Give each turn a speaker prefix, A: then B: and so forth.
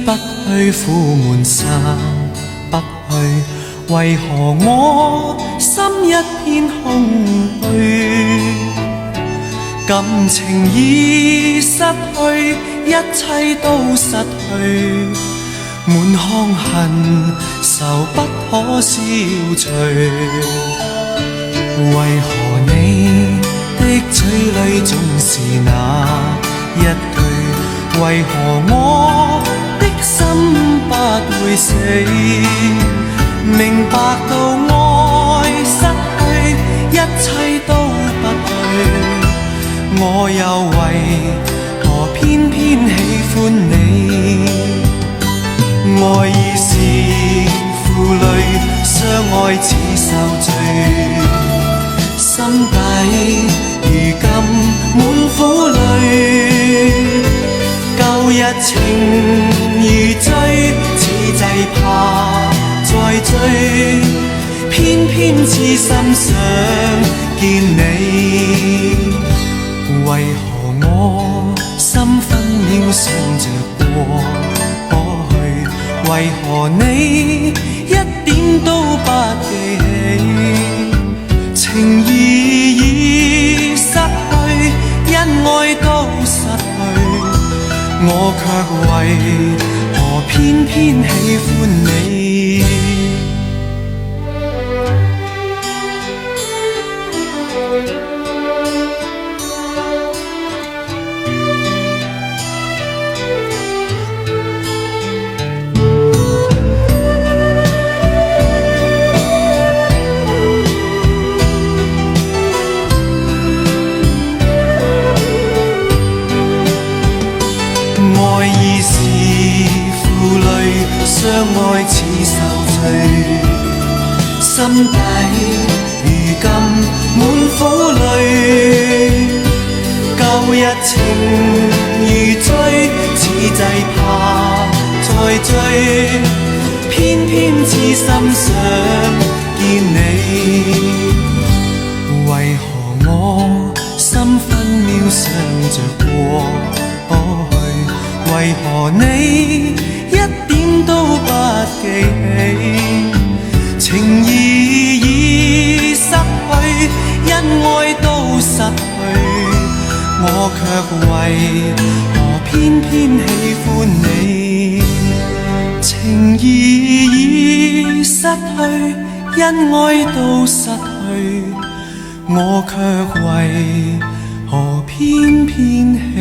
A: 不去，苦悶散不去，為何我心一片空虛？感情已失去，一切都失去，滿腔恨愁不可消除。為何你的嘴裏總是那一句？為何我的心不會死？明白到愛失去，一切都不對，我又為何偏偏喜歡你？愛已是負累，相愛似受罪，心底如今滿苦淚。舊日情如醉，此際怕再追，偏偏痴心想見你。為何我心分秒想着過去？為何你一點都不記起？情義已失去，恩愛都失去，我卻為何偏偏喜歡你？愛已是負累，相愛似受罪，心底如今滿苦淚。舊日情如醉，此際怕再追，偏偏痴心想見你。為何我心分秒想着過去？為何你一點都不記起？情義已失去，恩愛都失去，我卻為何偏偏喜歡你？情義已失去，恩愛都失去，我卻為何偏偏喜